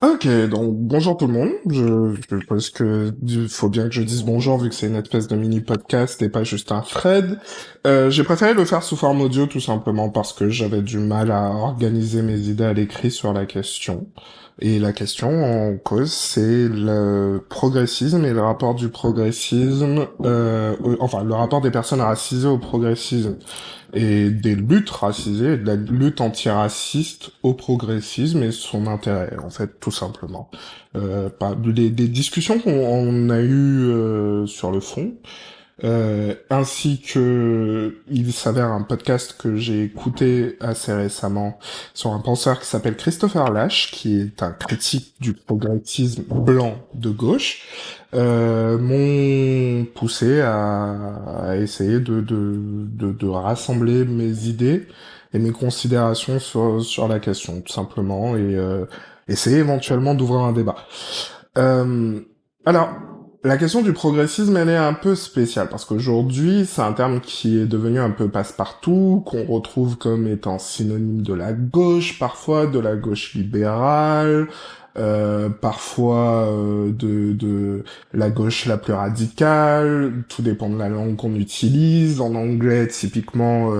Ok, donc bonjour tout le monde. Je pense que il faut bien que je dise bonjour vu que c'est une espèce de mini podcast et pas juste un thread. J'ai préféré le faire sous forme audio tout simplement parce que j'avais du mal à organiser mes idées à l'écrit sur la question. Et la question en cause, c'est le progressisme et le rapport du progressisme, enfin le rapport des personnes racisées au progressisme et des luttes racisées, et de la lutte antiraciste au progressisme et son intérêt, en fait, tout simplement. Des discussions qu'on a eues sur le fond, ainsi que il s'avère un podcast que j'ai écouté assez récemment sur un penseur qui s'appelle Christopher Lasch, qui est un critique du progressisme blanc de gauche, m'ont poussé à essayer de rassembler mes idées et mes considérations sur la question, tout simplement, et essayer éventuellement d'ouvrir un débat. Euh, alors, la question du progressisme, elle est un peu spéciale, parce qu'aujourd'hui, c'est un terme qui est devenu un peu passe-partout, qu'on retrouve comme étant synonyme de la gauche, parfois, de la gauche libérale, parfois de la gauche la plus radicale, tout dépend de la langue qu'on utilise. En anglais, typiquement,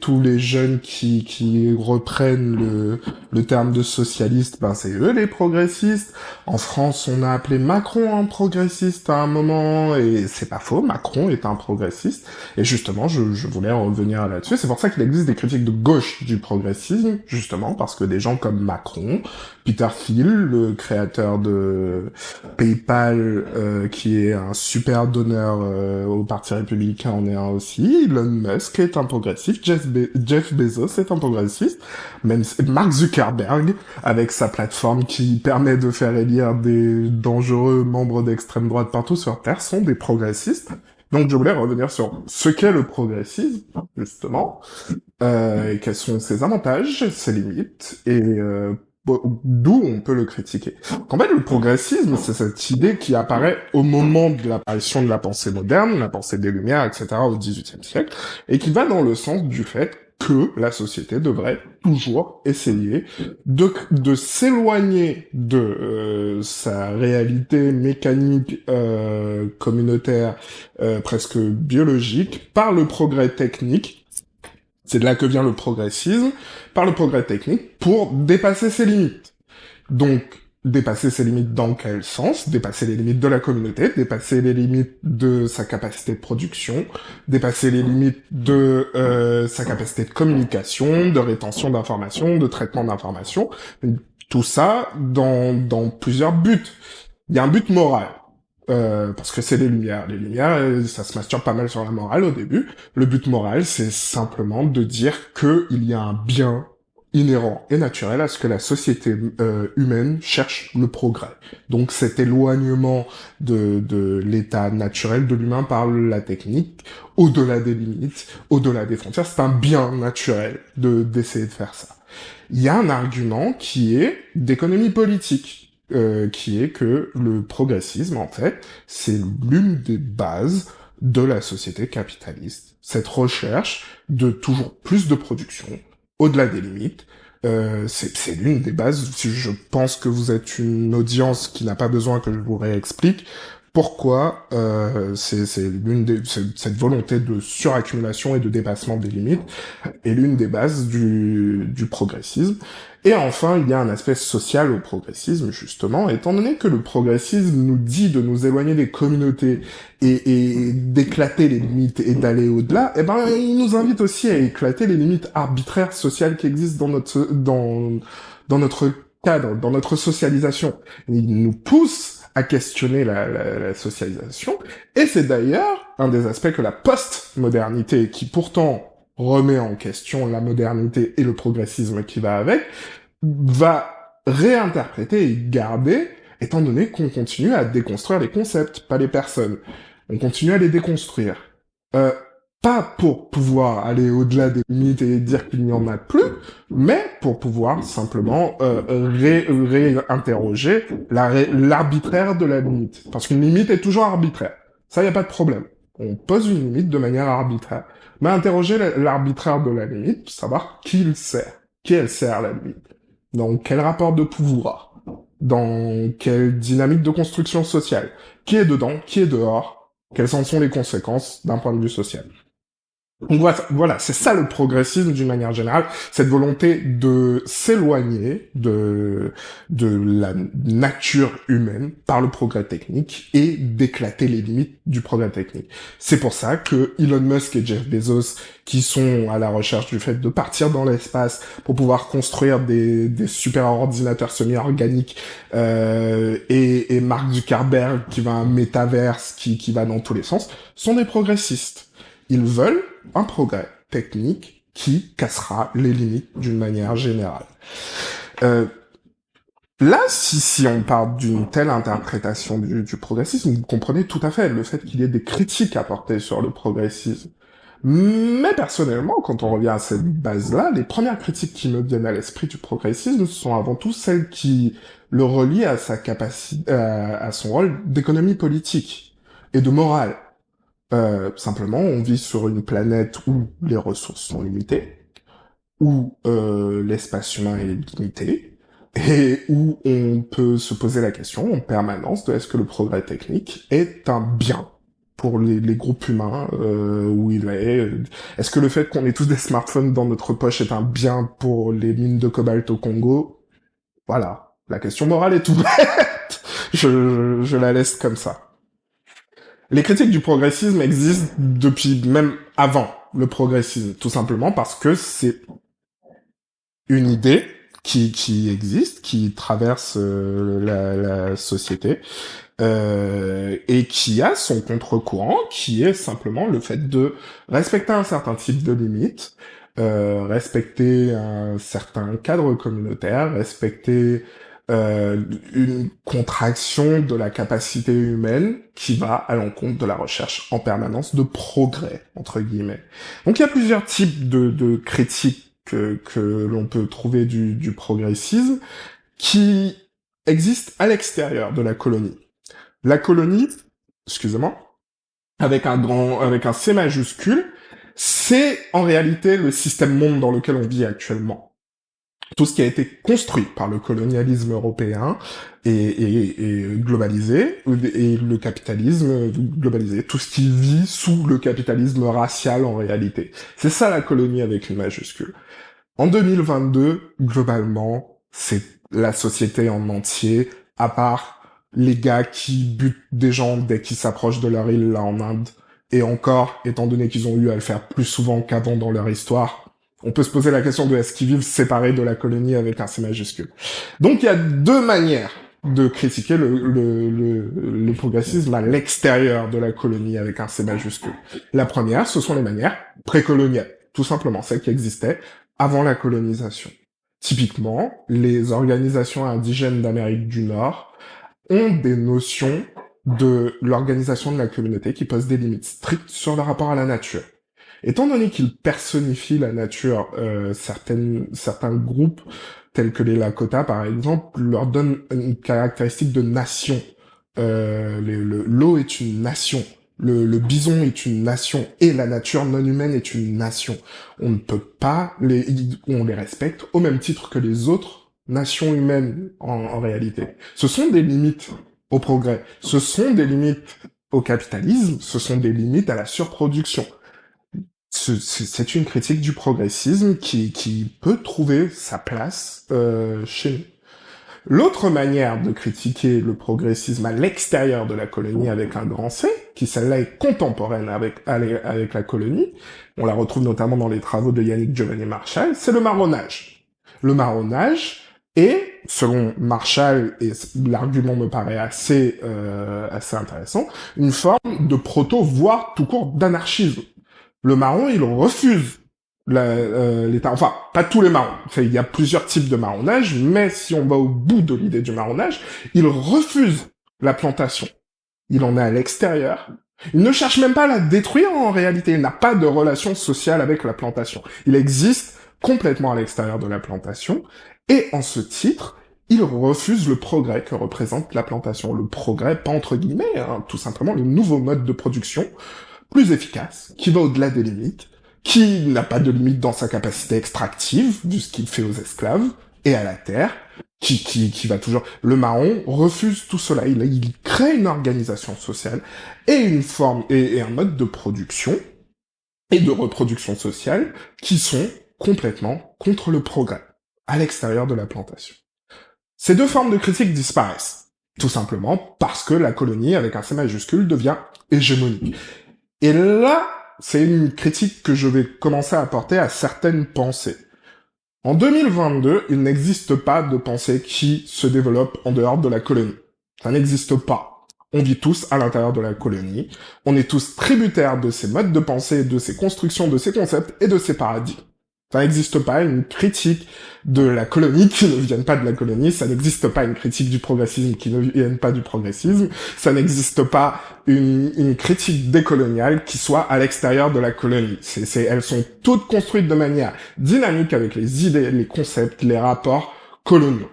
tous les jeunes qui reprennent le terme de socialiste, ben c'est eux les progressistes. En France, on a appelé Macron un progressiste à un moment, et c'est pas faux, Macron est un progressiste. Et justement, je voulais revenir là-dessus. C'est pour ça qu'il existe des critiques de gauche du progressisme, justement, parce que des gens comme Macron, Peter Thiel, le créateur de PayPal, qui est un super donneur au Parti républicain, en est un aussi. Elon Musk est un progressiste. Jeff Bezos est un progressiste. Même Mark Zuckerberg, avec sa plateforme qui permet de faire élire des dangereux membres d'extrême droite partout sur Terre, sont des progressistes. Donc je voulais revenir sur ce qu'est le progressisme, justement, et quels sont ses avantages, ses limites, et d'où on peut le critiquer. En fait, le progressisme, c'est cette idée qui apparaît au moment de l'apparition de la pensée moderne, la pensée des Lumières, etc., au XVIIIe siècle, et qui va dans le sens du fait que la société devrait toujours essayer de s'éloigner de sa réalité mécanique, communautaire, presque biologique, par le progrès technique. C'est de là que vient le progressisme, par le progrès technique, pour dépasser ses limites. Donc, dépasser ses limites dans quel sens? Dépasser les limites de la communauté, dépasser les limites de sa capacité de production, dépasser les limites de sa capacité de communication, de rétention d'informations, de traitement d'informations. Tout ça dans plusieurs buts. Il y a un but moral. Parce que c'est les Lumières. Les Lumières, ça se masturbe pas mal sur la morale au début. Le but moral, c'est simplement de dire que il y a un bien inhérent et naturel à ce que la société humaine cherche le progrès. Donc cet éloignement de l'état naturel de l'humain par la technique, au-delà des limites, au-delà des frontières, c'est un bien naturel d'essayer de faire ça. Il y a un argument qui est d'économie politique, qui est que le progressisme, en fait, c'est l'une des bases de la société capitaliste. Cette recherche de toujours plus de production, au-delà des limites, c'est l'une des bases. Si je pense que vous êtes une audience qui n'a pas besoin que je vous réexplique pourquoi cette volonté de suraccumulation et de dépassement des limites est l'une des bases du progressisme. Et enfin, il y a un aspect social au progressisme, justement, étant donné que le progressisme nous dit de nous éloigner des communautés et d'éclater les limites et d'aller au-delà, eh ben, il nous invite aussi à éclater les limites arbitraires sociales qui existent dans notre cadre, dans notre socialisation. Il nous pousse à questionner la socialisation, et c'est d'ailleurs un des aspects que la post-modernité, qui pourtant remet en question la modernité et le progressisme qui va avec, va réinterpréter et garder, étant donné qu'on continue à déconstruire les concepts, pas les personnes. On continue à les déconstruire. Euh, Pas pour pouvoir aller au-delà des limites et dire qu'il n'y en a plus, mais pour pouvoir simplement réinterroger l'arbitraire de la limite. Parce qu'une limite est toujours arbitraire. Ça, y a pas de problème. On pose une limite de manière arbitraire. Mais interroger l'arbitraire de la limite, pour savoir qui elle sert la limite. dans quel rapport de pouvoir, dans quelle dynamique de construction sociale, qui est dedans, qui est dehors, quelles en sont les conséquences d'un point de vue social. Donc voilà, c'est ça le progressisme d'une manière générale, cette volonté de s'éloigner de la nature humaine par le progrès technique et d'éclater les limites du progrès technique. C'est pour ça que Elon Musk et Jeff Bezos, qui sont à la recherche du fait de partir dans l'espace pour pouvoir construire des super ordinateurs semi-organiques, et Mark Zuckerberg qui va à un métaverse qui va dans tous les sens, sont des progressistes. Ils veulent un progrès technique qui cassera les limites d'une manière générale. Là, si on part d'une telle interprétation du progressisme, vous comprenez tout à fait le fait qu'il y ait des critiques à porter sur le progressisme. Mais personnellement, quand on revient à cette base-là, les premières critiques qui me viennent à l'esprit du progressisme sont avant tout celles qui le relient à sa capacité, à son rôle d'économie politique et de morale. Simplement, on vit sur une planète où les ressources sont limitées, où l'espace humain est limité, et où on peut se poser la question en permanence de est-ce que le progrès technique est un bien pour les groupes humains où il est. Est-ce que le fait qu'on ait tous des smartphones dans notre poche est un bien pour les mines de cobalt au Congo? Voilà, la question morale est tout bête. Je la laisse comme ça. Les critiques du progressisme existent depuis même avant le progressisme, tout simplement parce que c'est une idée qui existe, qui traverse la société, et qui a son contre-courant, qui est simplement le fait de respecter un certain type de limites, respecter un certain cadre communautaire, respecter une contraction de la capacité humaine qui va à l'encontre de la recherche en permanence de progrès, entre guillemets. Donc il y a plusieurs types de critiques que l'on peut trouver du progressisme qui existent à l'extérieur de la colonie. La colonie, excusez-moi, avec un C majuscule, c'est en réalité le système monde dans lequel on vit actuellement. Tout ce qui a été construit par le colonialisme européen et globalisé, et le capitalisme globalisé, tout ce qui vit sous le capitalisme racial en réalité. C'est ça la colonie avec une majuscule. En 2022, globalement, c'est la société en entier, à part les gars qui butent des gens dès qu'ils s'approchent de leur île là en Inde, et encore, étant donné qu'ils ont eu à le faire plus souvent qu'avant dans leur histoire, on peut se poser la question de est-ce qu'ils vivent séparés de la colonie avec un C majuscule. Donc il y a deux manières de critiquer le progressisme à l'extérieur de la colonie avec un C majuscule. La première, ce sont les manières précoloniales, tout simplement, celles qui existaient avant la colonisation. Typiquement, les organisations indigènes d'Amérique du Nord ont des notions de l'organisation de la communauté qui posent des limites strictes sur le rapport à la nature. Étant donné qu'ils personnifient la nature, certains groupes, tels que les Lakota par exemple, leur donnent une caractéristique de nation. L'eau est une nation. Le bison est une nation et la nature non humaine est une nation. On ne peut pas on les respecte au même titre que les autres nations humaines en réalité. Ce sont des limites au progrès. Ce sont des limites au capitalisme. Ce sont des limites à la surproduction. C'est une critique du progressisme qui peut trouver sa place chez nous. L'autre manière de critiquer le progressisme à l'extérieur de la colonie avec un grand C, qui celle-là est contemporaine avec la colonie, on la retrouve notamment dans les travaux de Yannick Giovanni Marshall, c'est le marronnage. Le marronnage est, selon Marshall, et l'argument me paraît assez intéressant, une forme de proto, voire tout court d'anarchisme. Le marron, il refuse l'État. Enfin, pas tous les marrons. Enfin, il y a plusieurs types de marronnage, mais si on va au bout de l'idée du marronnage, il refuse la plantation. Il en est à l'extérieur. Il ne cherche même pas à la détruire en réalité. Il n'a pas de relation sociale avec la plantation. Il existe complètement à l'extérieur de la plantation. Et en ce titre, il refuse le progrès que représente la plantation. Le progrès, pas entre guillemets, hein, tout simplement le nouveau mode de production plus efficace, qui va au-delà des limites, qui n'a pas de limite dans sa capacité extractive, vu ce qu'il fait aux esclaves, et à la terre, qui va toujours... Le Mahon refuse tout cela. Il crée une organisation sociale et une forme et un mode de production et de reproduction sociale qui sont complètement contre le progrès à l'extérieur de la plantation. Ces deux formes de critique disparaissent, tout simplement parce que la colonie, avec un C majuscule, devient hégémonique. Et là, c'est une critique que je vais commencer à apporter à certaines pensées. En 2022, il n'existe pas de pensée qui se développe en dehors de la colonie. Ça n'existe pas. On vit tous à l'intérieur de la colonie. On est tous tributaires de ces modes de pensée, de ces constructions, de ces concepts et de ces paradigmes. Ça n'existe pas une critique de la colonie qui ne vienne pas de la colonie, ça n'existe pas une critique du progressisme qui ne vienne pas du progressisme, ça n'existe pas une critique décoloniale qui soit à l'extérieur de la colonie. Elles sont toutes construites de manière dynamique avec les idées, les concepts, les rapports coloniaux.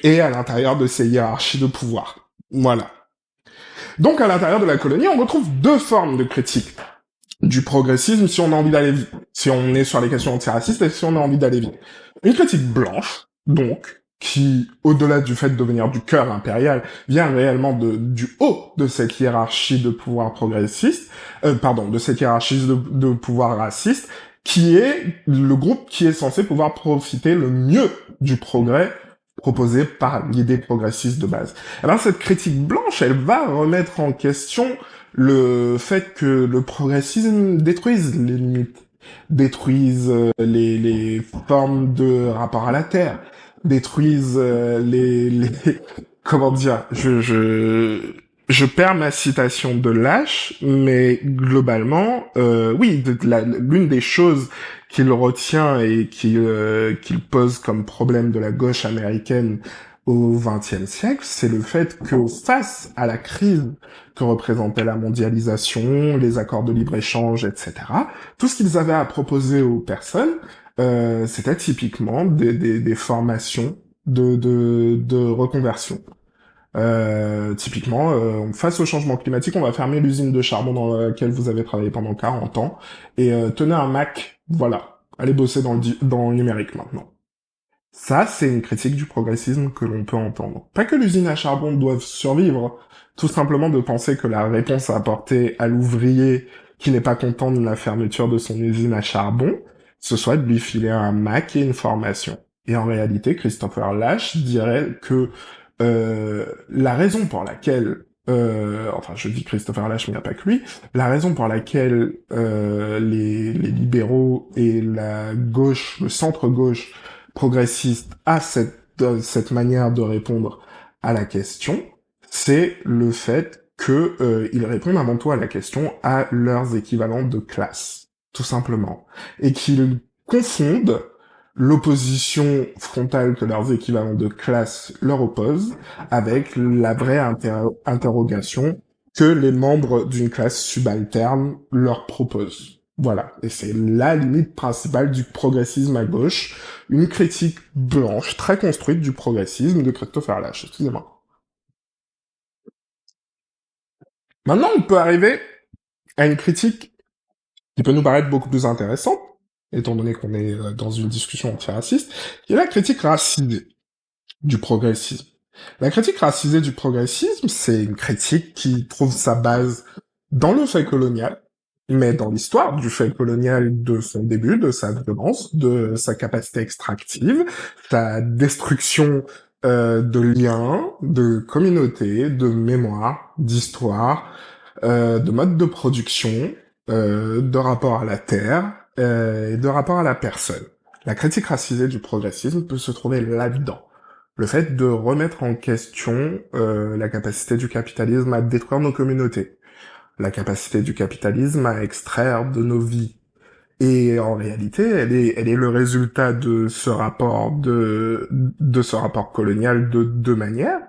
Et à l'intérieur de ces hiérarchies de pouvoir. Voilà. Donc à l'intérieur de la colonie, on retrouve deux formes de critique du progressisme si on a envie d'aller vite, si on est sur les questions antiracistes et si on a envie d'aller vite. Une critique blanche, donc, qui, au-delà du fait de venir du cœur impérial, vient réellement du haut de cette hiérarchie de pouvoir progressiste, de cette hiérarchie de pouvoir raciste, qui est le groupe qui est censé pouvoir profiter le mieux du progrès proposé par l'idée progressiste de base. Alors cette critique blanche, elle va remettre en question le fait que le progressisme détruise les limites, détruise les formes de rapport à la terre, détruise les comment dire, je perds ma citation de Lâche, mais globalement, oui, l'une des choses qu'il retient et qu'il pose comme problème de la gauche américaine au XXe siècle, c'est le fait que face à la crise que représentait la mondialisation, les accords de libre-échange, etc., tout ce qu'ils avaient à proposer aux personnes, c'était typiquement des formations de reconversion. Typiquement, face au changement climatique, on va fermer l'usine de charbon dans laquelle vous avez travaillé pendant 40 ans, et tenez un Mac, voilà, allez bosser dans le numérique maintenant. Ça, c'est une critique du progressisme que l'on peut entendre. Pas que l'usine à charbon doive survivre, tout simplement de penser que la réponse à apporter à l'ouvrier qui n'est pas content de la fermeture de son usine à charbon, ce soit de lui filer un Mac et une formation. Et en réalité, Christopher Lasch dirait que la raison pour laquelle enfin je dis Christopher Lasch mais il n'y a pas que lui, la raison pour laquelle les libéraux et la gauche, le centre-gauche progressiste a cette manière de répondre à la question, c'est le fait que ils répondent avant tout à la question à leurs équivalents de classe, tout simplement, et qu'ils confondent l'opposition frontale que leurs équivalents de classe leur opposent avec la vraie interrogation que les membres d'une classe subalterne leur proposent. Voilà, et c'est la limite principale du progressisme à gauche, une critique blanche, très construite du progressisme de Christopher Lasch, excusez-moi. Maintenant, on peut arriver à une critique qui peut nous paraître beaucoup plus intéressante, étant donné qu'on est dans une discussion antiraciste, qui est la critique racisée du progressisme. La critique racisée du progressisme, c'est une critique qui trouve sa base dans le fait colonial, mais dans l'histoire du fait colonial de son début, de sa violence, de sa capacité extractive, sa destruction de liens, de communautés, de mémoire, d'histoire, de mode de production, de rapport à la terre et de rapport à la personne. La critique racisée du progressisme peut se trouver là-dedans. Le fait de remettre en question la capacité du capitalisme à détruire nos communautés, la capacité du capitalisme à extraire de nos vies. Et en réalité, elle est le résultat de ce rapport de ce rapport colonial de deux manières.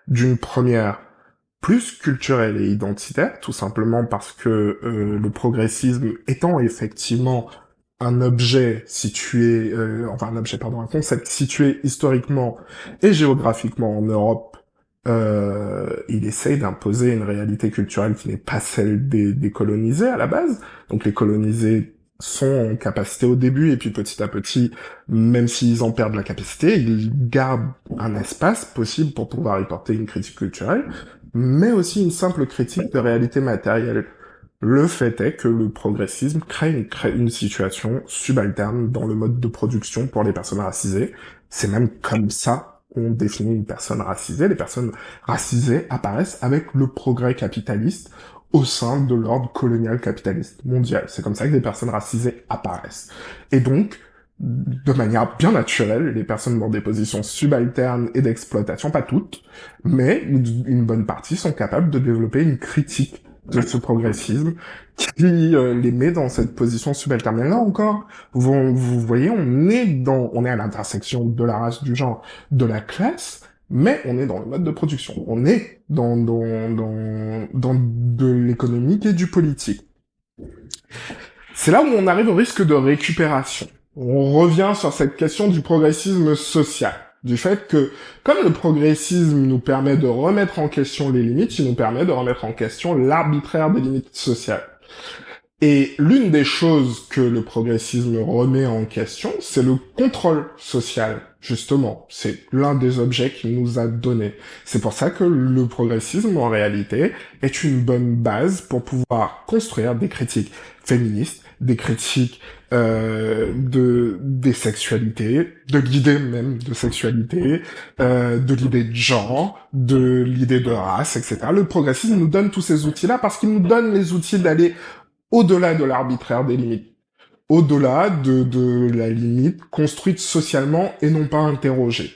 D'une première, plus culturelle et identitaire, tout simplement parce que le progressisme étant effectivement un objet situé, un concept situé historiquement et géographiquement en Europe, il essaye d'imposer une réalité culturelle qui n'est pas celle des colonisés à la base. Donc les colonisés sont en capacité au début, et puis petit à petit, même s'ils en perdent la capacité, ils gardent un espace possible pour pouvoir y porter une critique culturelle, mais aussi une simple critique de réalité matérielle. Le fait est que le progressisme crée une situation subalterne dans le mode de production pour les personnes racisées. C'est même comme ça qu'on définit une personne racisée. Les personnes racisées apparaissent avec le progrès capitaliste au sein de l'ordre colonial capitaliste mondial. C'est comme ça que des personnes racisées apparaissent. Et donc, de manière bien naturelle, les personnes dans des positions subalternes et d'exploitation, pas toutes, mais une bonne partie sont capables de développer une critique de ce progressisme qui les met dans cette position subalterne. Mais là encore, vous voyez, on est à l'intersection de la race, du genre, de la classe, mais on est dans le mode de production. On est dans de l'économique et du politique. C'est là où on arrive au risque de récupération. On revient sur cette question du progressisme social. Du fait que, comme le progressisme nous permet de remettre en question les limites, il nous permet de remettre en question l'arbitraire des limites sociales. Et l'une des choses que le progressisme remet en question, c'est le contrôle social, justement. C'est l'un des objets qu'il nous a donné. C'est pour ça que le progressisme, en réalité, est une bonne base pour pouvoir construire des critiques féministes, des critiques des sexualités, de l'idée même de sexualité, de l'idée de genre, de l'idée de race, etc. Le progressisme nous donne tous ces outils-là parce qu'il nous donne les outils d'aller au-delà de l'arbitraire des limites, au-delà de la limite construite socialement et non pas interrogée.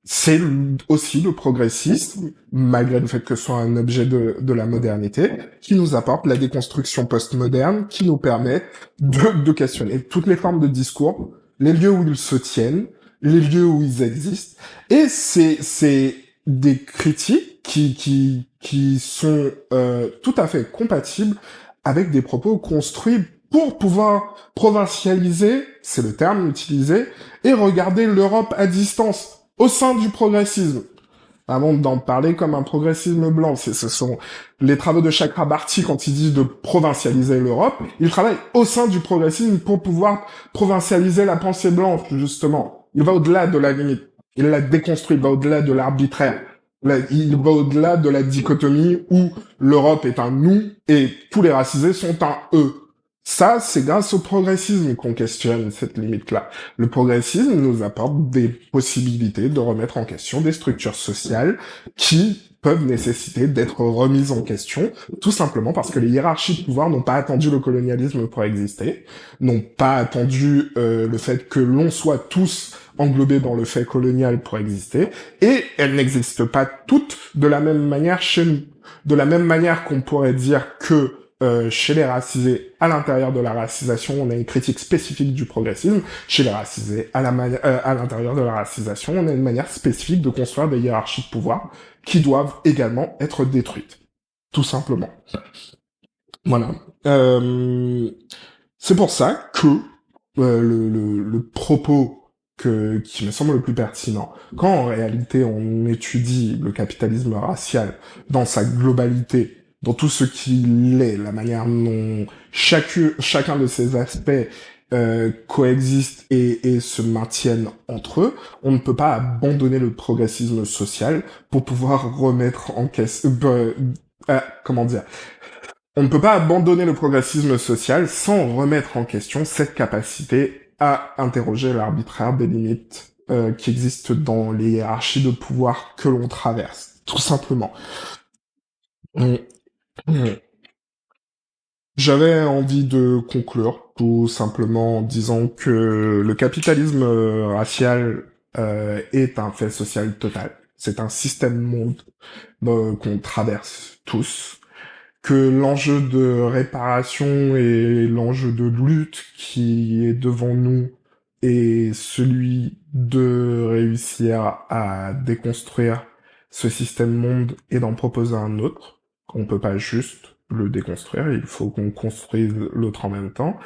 C'est aussi le progressisme, malgré le fait que ce soit un objet de la modernité, qui nous apporte la déconstruction postmoderne, qui nous permet de questionner toutes les formes de discours, les lieux où ils se tiennent, les lieux où ils existent, et c'est des critiques qui sont tout à fait compatibles avec des propos construits pour pouvoir provincialiser, c'est le terme utilisé, et regarder l'Europe à distance, au sein du progressisme. Avant d'en parler comme un progressisme blanc, ce sont les travaux de Chakrabarty quand il dit de provincialiser l'Europe, il travaille au sein du progressisme pour pouvoir provincialiser la pensée blanche, justement. Il va au-delà de la limite. Il la déconstruit, il va au-delà de l'arbitraire. Il va au-delà de la dichotomie où l'Europe est un nous et tous les racisés sont un eux. Ça, c'est grâce au progressisme qu'on questionne cette limite-là. Le progressisme nous apporte des possibilités de remettre en question des structures sociales qui peuvent nécessiter d'être remises en question, tout simplement parce que les hiérarchies de pouvoir n'ont pas attendu le colonialisme pour exister, n'ont pas attendu le fait que l'on soit tous englobés dans le fait colonial pour exister, et elles n'existent pas toutes de la même manière chez nous. De la même manière qu'on pourrait dire que chez les racisés, à l'intérieur de la racisation, on a une critique spécifique du progressisme. Chez les racisés, à l'intérieur de la racisation, on a une manière spécifique de construire des hiérarchies de pouvoir qui doivent également être détruites. Tout simplement. Voilà. C'est pour ça que le propos qui me semble le plus pertinent, quand en réalité on étudie le capitalisme racial dans sa globalité, dans tout ce qu'il est, la manière dont chacun de ces aspects coexistent et se maintiennent entre eux, on ne peut pas abandonner le progressisme social pour pouvoir remettre en question... comment dire, on ne peut pas abandonner le progressisme social sans remettre en question cette capacité à interroger l'arbitraire des limites qui existent dans les hiérarchies de pouvoir que l'on traverse, tout simplement. J'avais envie de conclure tout simplement en disant que le capitalisme racial est un fait social total. C'est un système monde qu'on traverse tous, que l'enjeu de réparation et l'enjeu de lutte qui est devant nous est celui de réussir à déconstruire ce système monde et d'en proposer un autre. On peut pas juste le déconstruire, il faut qu'on construise l'autre en même temps.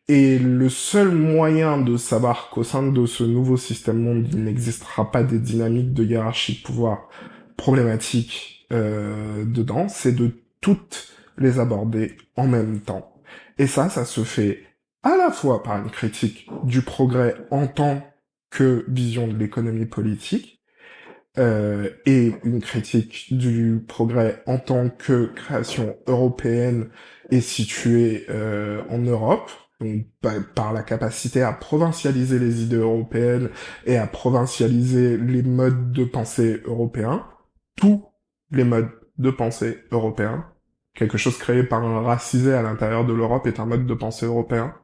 Et le seul moyen de savoir qu'au sein de ce nouveau système monde, il n'existera pas des dynamiques de hiérarchie de pouvoir problématiques dedans, c'est de toutes les aborder en même temps. Et ça se fait à la fois par une critique du progrès en tant que vision de l'économie politique, et une critique du progrès en tant que création européenne et située en Europe, donc par la capacité à provincialiser les idées européennes et à provincialiser les modes de pensée européens, tous les modes de pensée européens. Quelque chose créé par un racisé à l'intérieur de l'Europe est un mode de pensée européen.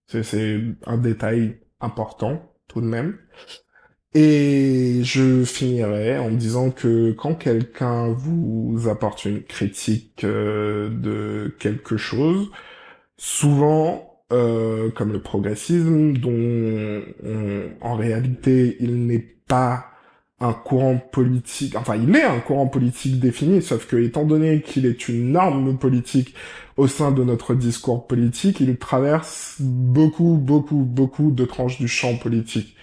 C'est un détail important, tout de même. Et je finirai en disant que quand quelqu'un vous apporte une critique de quelque chose, souvent, comme le progressisme, en réalité il n'est pas un courant politique, enfin il est un courant politique défini, sauf que étant donné qu'il est une norme politique au sein de notre discours politique, il traverse beaucoup de tranches du champ politique.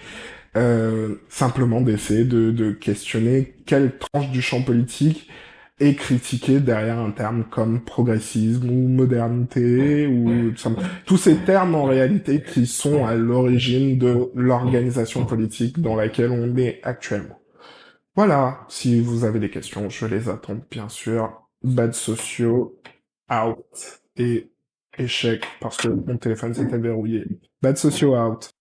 Simplement d'essayer de questionner quelle tranche du champ politique est critiquée derrière un terme comme progressisme ou modernité ou tous ces termes en réalité qui sont à l'origine de l'organisation politique dans laquelle on est actuellement. Voilà, si vous avez des questions, je les attends bien sûr. Bad sociaux, out. Et échec parce que mon téléphone s'était verrouillé. Bad sociaux out.